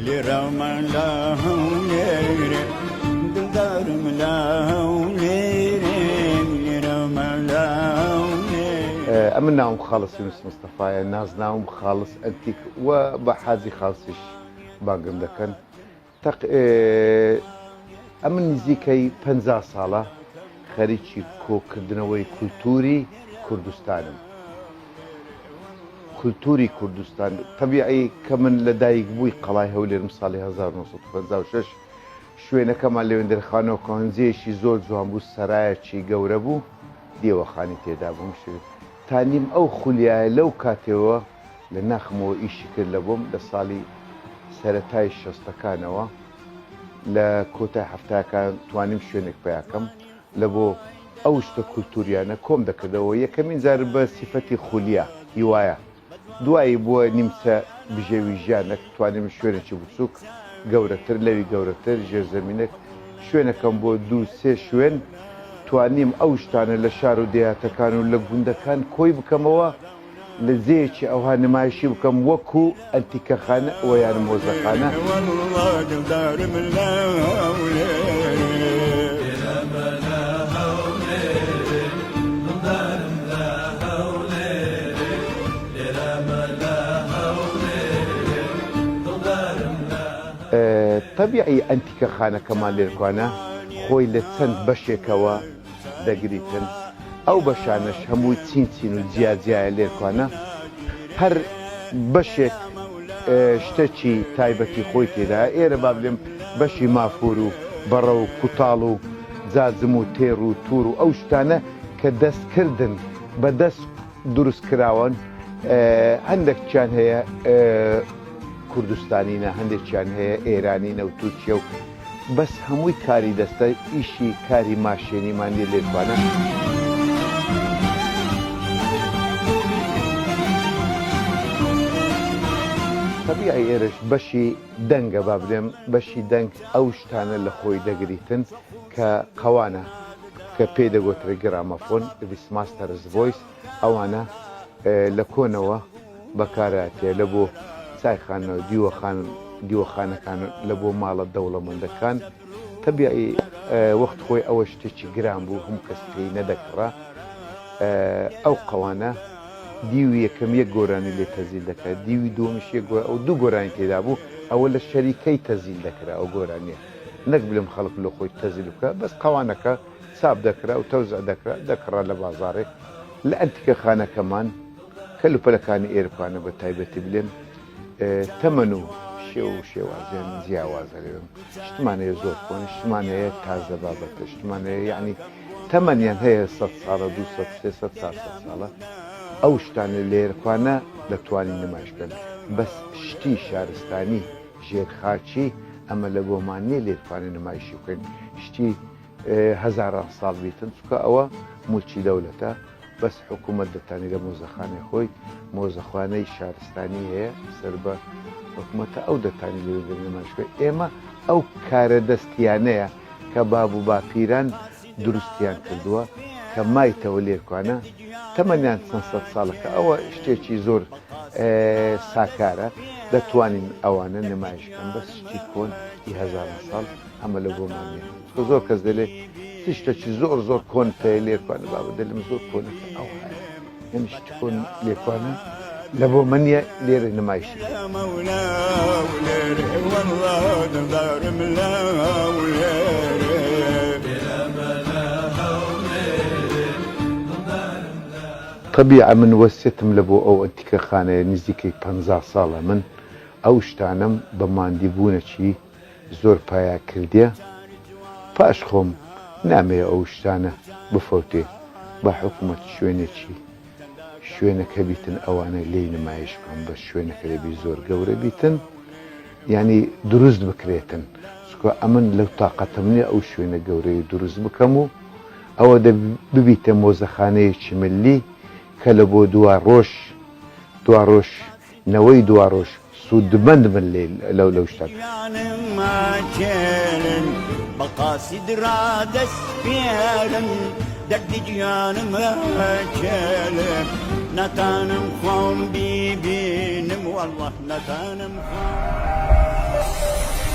لرام لا هولير دلدارم لا هولير لرام لا هولير أمناهم خالص يونس مصطفى نازناهم خالص أنتيك وبحازي خالصش باقم دكن أمن نزیکەی 50 ساڵە خەریکی کۆکردنەوەی کولتوری کوردستانم. کولتوری کوردستان طبیعی کە من لەدایک بووی قەڵای هەولێرم ساڵی 1956 شوێنەکەمان لەوێندەرخانەوە کۆنجێشی زۆر جوان بوو سەرایەکی گەورە بوو دیوەخانی تێدا بووم تانیم ئەو خولیایە لەو کاتێەوە لە ناخمەوە ئیشی کرد لە بۆم لە ساڵی سەرەتای شەستەکانەوە لە کۆتای هەفتەکان توانیم شوێنێک پیاکەم لە بۆ ئەو شتە کولتوریانە کۆم دەکردەوە یەکەمین جار بە سیفەتی خولیا هیوایە دوایی بووە نیمچە بژێوی ژیانە توانیم شوێنێکی بچووک گەورەتر لەوی گەورەتر ژێرزەمینێک شوێنەکەم بۆ 2-3 شوێن توانیم ئەو شتانە لە شار و دێهاتەکان و لە گوندەکان کۆی بکەمەوە لە زێیەکی ئەوها نمایشی بکەم وەکو ئەنتیکەخانە ئەوە یان مۆزەخانە طبیعی ئەنتیکەخانەکەمان لێرکوانە خۆی لە چەند بەشێکەوە دەگریتن ئەو بەشانش هەمووی چین و جیاجیایە لێرکوانە هەر بەشێک شتێکی تایبەتی خۆی تێدا ئێرە با بڵێم بەشی مافور و بەڕە و کوتاڵ و جاجم و تێڕ و توور و ئەو شتانە کە دەستکردن بە دەست دروست کراون هەندێکیان هەیە کوردستانینە هەندێکیان هەیە ئێرانینە و تورکیە و بەس هەمووی کاری دەستە ئیشی کاری ماشێنیمان لێ لێرکوانە طبیعی ئێرەش بەشی دەنگە با بڵێم بەشی دەنگ ئەو شتانە لە خۆی دەگریتن کە قەوانە کە پێی دەگوترێت گرامەفۆن ڤیسماستەرز ڤۆیس ئەوانە لە کۆنەوە بەکارهاتێ لە بۆ چایخانەوە دیوەخانەکان لە بۆ ماڵە دەوڵەمەندەکان طبیعی وەخت خۆی ئەوە شتێکی گران بوو هەموو کەس پێی نەدەکڕا ئەو قەوانە دیوی یەکەم یەک گۆرانی لێ تەزیل دەکات دیوی دووەمش یەک گۆران ئەو دوو گۆرانی تێدا بوو ئەوە لە شەریکەی تەزیل دەکرا ئەو گۆرانیە نەک بلێم خەڵک لە خۆی تەزیل بکە بەس قەوانەکە چاپ دەکرا و تەوزع دەکڕا لە بازاڕێ لە ئەنتیکەخانەکەمان کەلوپەلەکانی ئێرکوانە بە تایبەتی بلێم تەمەن و شێوازیان جیاوازە لێم شتمانەیە زۆر کۆن شتمانەیە تازە بابەتە شتمانەیە یعنی تەمەنیان هەیە 100 ساڵە 200 ساڵە ئەو شتانە لێرکوانە دەتوانین نمایشکەن بەس شتی شارستانی ژێرخاچی ئەمە لە بۆمانێ لێرکوانە نمایشی بکەین شتی هەزاران ساڵ بیتن چکە ئەوە موچی دەولەتە بەس حکوومەت دەتانی لە مۆزەخانەی خۆی مۆزەخوانەی شارستانی هەیە سەر بە حکوومەتە ئەو دەتانی لێ نمایشکە ئێمە ئەو کارە دەستیانەیە کە باب و باپیران دروستیان کردووە کە مایتەوە لێرکوانە تەمەنیان چەند سەد ساڵەکە ئەوە شتێکی زۆر ساکارە دەتوانین ئەوانە نمایشکەن بەس شتی کۆن هزاران ساڵ ئەمە لە بۆمانێ زۆر کەس دەلێ شتێکی زۆر کۆن پێ لێرکوانە بابە دەلم زۆر کۆنەکە ئەو هەیە ئەم شتی کۆن لێرکوانە لە بۆ منیە لێرە نمایشی طبیعە من وەسیەتم لە بۆ ئەو ئەنتیکەخانەیە نزیکەی 50 ساڵە من ئەو شتانم بە ماندیبوونەکی زۆر پایا کردیە پاش خۆم نامەیە ئەو شتانە بفەوتێ بە حکوومەت شوێنەکە بیتن ئەوانە لێی نمایش بکەم بە شوێنەکە دەبی زۆر گەورە بیتن ینی دروست بکرێتن چکە ئەمن لەو تااقەتم نیە ئەو شوێنە گەورەی دروست بکەم و ئەوە ببیتە مۆزەخانەیەکی ملی کە لە بۆ دوا ڕۆژ نەوەی دوا ڕۆژ سوودمەند من لەو شتان بەقاسید ڕادەسپێرن دەردی گیانمە کێلم نەتانم خۆم بیبینم وەڵڵە نەتانم Thank you.